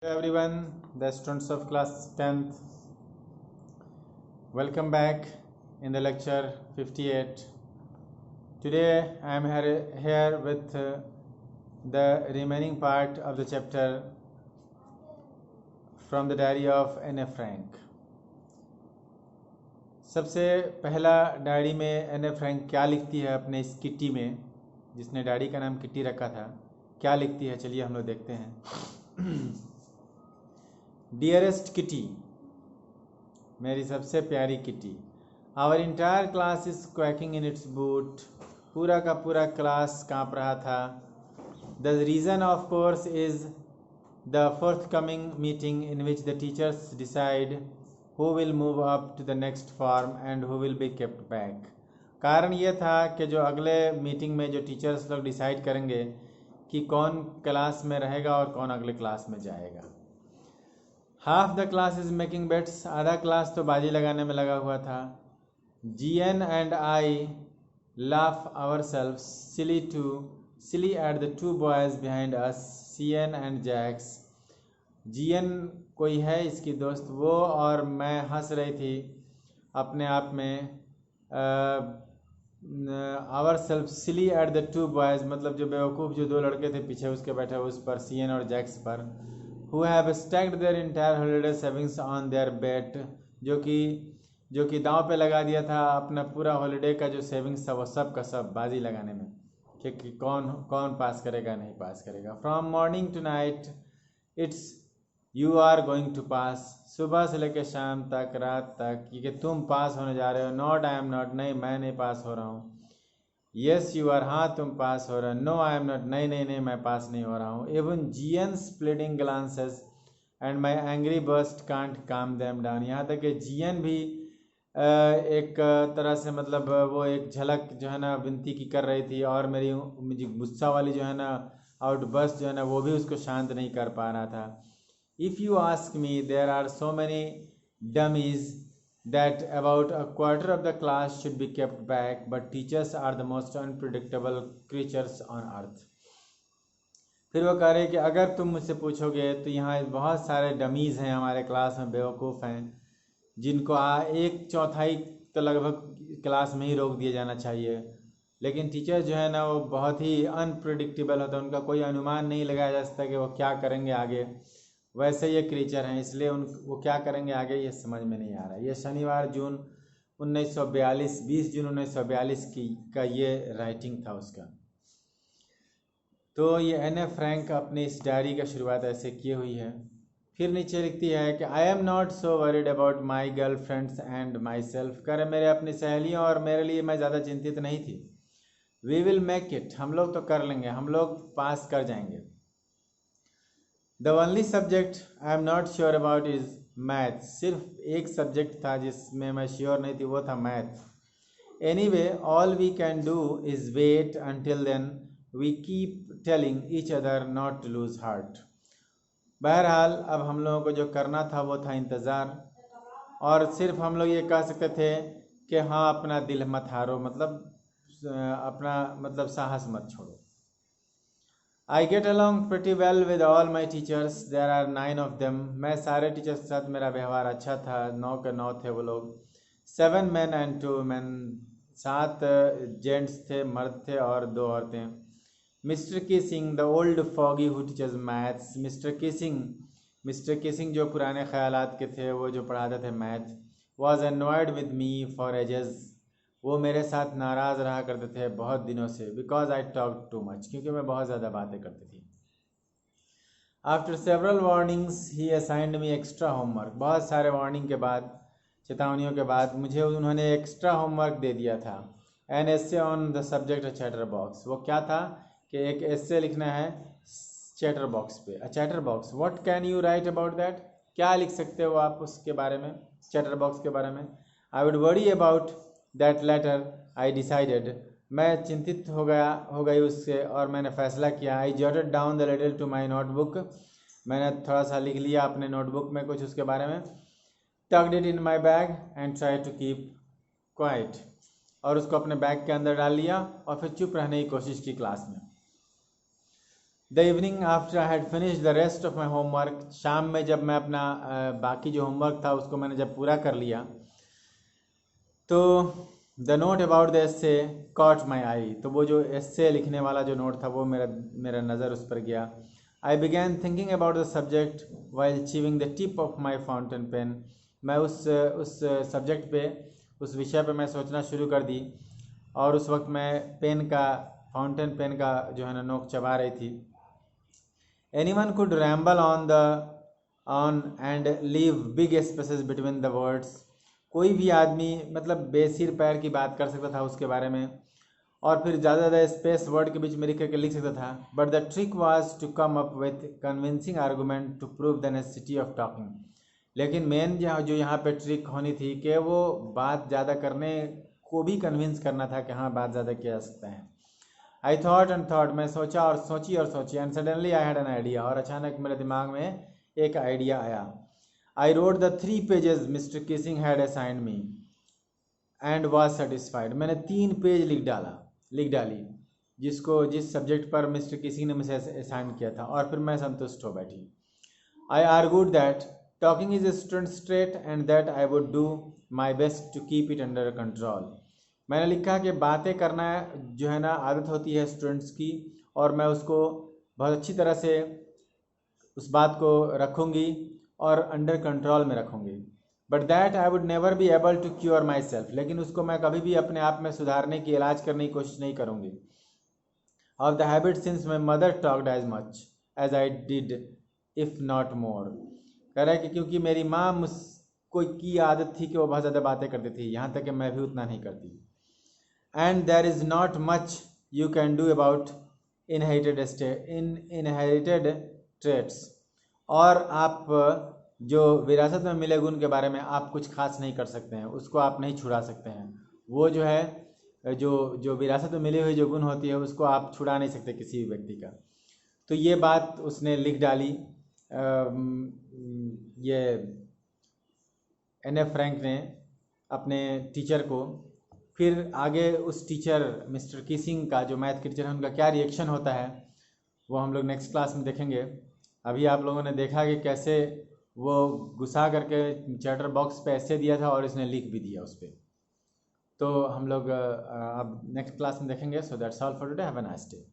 Hello everyone, the students of class 10th. Welcome back in the lecture 58. Today I am here with the remaining part of the chapter from the diary of Anne Frank. सबसे पहला diary में एने Frank क्या लिखती है अपने इस kitty में, जिसने डायरी का नाम किट्टी रखा था, क्या लिखती है चलिए हम लोग देखते हैं। डियरेस्ट किटी, मेरी सबसे प्यारी Kitty, our entire class is quaking in its boot, पूरा का पूरा क्लास काँप रहा था। The reason of course is the forthcoming meeting in which the teachers decide who will move up to the next form and who will be kept back। कारण ये था कि जो अगले मीटिंग में जो टीचर्स लोग डिसाइड करेंगे कि कौन क्लास में रहेगा और कौन अगले क्लास में जाएगा। Half the class is making bets, आधा क्लास तो बाजी लगाने में लगा हुआ था। GN and I laugh our self silly at the two boys behind us, CN and Jacks. GN कोई है इसकी दोस्त, वो और मैं हंस रही थी अपने आप में। Our self silly at the two boys, मतलब जो बेवकूफ़ जो दो लड़के थे पीछे उसके बैठे उस पर, CN और जैक्स पर। Who have stacked their entire holiday savings on their bet, जो कि दांव पे लगा दिया था अपना पूरा हॉलीडे का जो सेविंग्स था वो सब का सब बाजी लगाने में कि कौन पास करेगा नहीं पास करेगा। From morning to night it's you are going to pass, सुबह से लेकर शाम तक, रात तक, कि तुम पास होने जा रहे हो। नॉट आई एम नॉट, नहीं मैं नहीं पास हो रहा हूँ। येस यू आर, हाँ तुम पास हो रहे हो। नो आई एम नॉट, नहीं नहीं नहीं मैं पास नहीं हो रहा हूँ। Even GN's pleading glances and my angry burst can't calm them down, यहाँ तक कि GN भी एक तरह से मतलब वो एक झलक जो है ना विनती की कर रही थी, और मुझे गुस्सा वाली जो है ना आउटबर्स्ट जो है ना वो भी उसको शांत नहीं कर पा रहा था। If you ask me, there are so many dummies that about a quarter of the class should be kept back, but teachers are the most unpredictable creatures on earth। फिर वो कह रहे कि अगर तुम मुझसे पूछोगे तो यहाँ बहुत सारे डमीज़ हैं हमारे क्लास में, बेवकूफ़ हैं, जिनको एक चौथाई तो लगभग क्लास में ही रोक दिया जाना चाहिए। लेकिन टीचर जो है ना वो बहुत ही अनप्रिडिक्टेबल होता है, उनका कोई अनुमान नहीं लगाया जा सकता कि वो क्या करेंगे आगे। वैसे ये क्रीचर हैं, इसलिए वो क्या करेंगे आगे ये समझ में नहीं आ रहा। ये शनिवार 20 जून 1942 का ये राइटिंग था उसका। तो ये एने फ्रैंक अपनी इस डायरी का शुरुआत ऐसे किए हुई है। फिर नीचे लिखती है कि I am not so worried about my girl friends and my self, करे मेरे अपनी सहेलियों और मेरे लिए मैं ज़्यादा चिंतित नहीं थी। वी विल मेक इट, हम लोग तो कर लेंगे, हम लोग पास कर जाएंगे। The only subject I am not sure about is math, सिर्फ एक सब्जेक्ट था जिसमें मैं श्योर नहीं थी, वो था math. Anyway, all we can do is wait until then, we keep telling each other not to lose heart। बहरहाल अब हम लोगों को जो करना था वो था इंतज़ार, और सिर्फ हम लोग ये कह सकते थे कि हाँ अपना दिल मत हारो, मतलब साहस मत छोड़ो। I get along pretty well with all my teachers, there are 9 of them। मैं सारे टीचर्स के साथ मेरा व्यवहार अच्छा था, 9 के 9 थे वो लोग। 7 men and 2 women, 7 जेंट्स थे, मर्द थे, और 2 औरतें। Mister Keesing the old foggy who teachers maths, mister Keesing जो पुराने ख्यालात के थे, वो जो पढ़ाते थे math. Was annoyed with me for ages, वो मेरे साथ नाराज़ रहा करते थे बहुत दिनों से। Because I talk too much, क्योंकि मैं बहुत ज़्यादा बातें करती थी। आफ्टर सेवरल वार्निंग्स ही असाइंड मी एक्स्ट्रा होमवर्क, बहुत सारे वार्निंग के बाद, चेतावनियों के बाद मुझे उन्होंने एक्स्ट्रा होमवर्क दे दिया था। An essay on the subject chatter box, वो क्या था कि एक एस्से लिखना है चैटर बॉक्स पे। Chatter box, what can you write about that, क्या लिख सकते हो आप उसके बारे में, चैटर बॉक्स के बारे में। I would worry about that letter, I decided, मैं चिंतित हो गई उससे, और मैंने फ़ैसला किया। I jotted down the letter to my notebook, मैंने थोड़ा सा लिख लिया अपने नोटबुक में कुछ उसके बारे में। Tugged it in my bag and try to keep quiet, और उसको अपने बैग के अंदर डाल लिया और फिर चुप रहने की कोशिश की क्लास में। The evening after I had finish the rest of my homework, शाम में जब मैं अपना बाकी जो होमवर्क था उसको मैंने जब पूरा कर लिया, तो the note about the essay caught my eye, तो वो जो एस्से लिखने वाला जो नोट था वो मेरा नज़र उस पर गया। I began thinking about the subject while achieving the tip of my fountain pen, मैं उस सब्जेक्ट पे, उस विषय पे मैं सोचना शुरू कर दी, और उस वक्त मैं फाउंटेन पेन का जो है ना नोक चबा रही थी। Anyone could ramble on and leave big spaces between the words, कोई भी आदमी मतलब बेसिर पैर की बात कर सकता था उसके बारे में, और फिर ज़्यादा स्पेस वर्ड के बीच में लिख सकता था। But the trick was to come up with convincing argument to prove the necessity of talking, लेकिन मेन जो यहाँ पे ट्रिक होनी थी कि वो बात ज़्यादा करने को भी कन्विंस करना था कि हाँ बात ज़्यादा किया जा सकता है। आई थॉट एंड थॉट, मैं सोचा और सोची and suddenly I had an idea, और अचानक मेरे दिमाग में एक आइडिया आया। I wrote the 3 pages mister Keesing had assigned me and was satisfied, मैंने 3 पेज लिख डाली जिस सब्जेक्ट पर मिस्टर किसिंग ने मुझे असाइन किया था, और फिर मैं संतुष्ट हो बैठी। I argued that talking is a student trait and that I would do my best to keep it under control, मैंने लिखा कि बातें करना जो है ना आदत होती है स्टूडेंट्स की, और मैं उसको बहुत अच्छी तरह से उस बात को रखूँगी और अंडर कंट्रोल में रखूँगी। But that I would never be able to cure my self, लेकिन उसको मैं कभी भी अपने आप में सुधारने की, इलाज करने की कोशिश नहीं करूँगी। Of the habit since my mother talked as much as I did if not more, कह रहा है कि क्योंकि मेरी माँ मुझको की आदत थी कि वो बहुत ज़्यादा बातें करती थी, यहाँ तक कि मैं भी उतना नहीं करती। And there is not much you can do about inherited traits, और आप जो विरासत में मिले गुण के बारे में आप कुछ खास नहीं कर सकते हैं, उसको आप नहीं छुड़ा सकते हैं। वो जो है जो विरासत में मिली हुई जो गुण होती है उसको आप छुड़ा नहीं सकते किसी भी व्यक्ति का। तो ये बात उसने लिख डाली, ये एन एफ फ्रैंक ने अपने टीचर को। फिर आगे उस टीचर मिस्टर किसिंग का जो मैथ के टीचर है उनका क्या रिएक्शन होता है वो हम लोग नेक्स्ट क्लास में देखेंगे। अभी आप लोगों ने देखा कि कैसे वो गुस्सा करके चैटर बॉक्स पे ऐसे दिया था और इसने लिख भी दिया उस पर। तो हम लोग अब नेक्स्ट क्लास में देखेंगे। So that's all for today, have a nice day.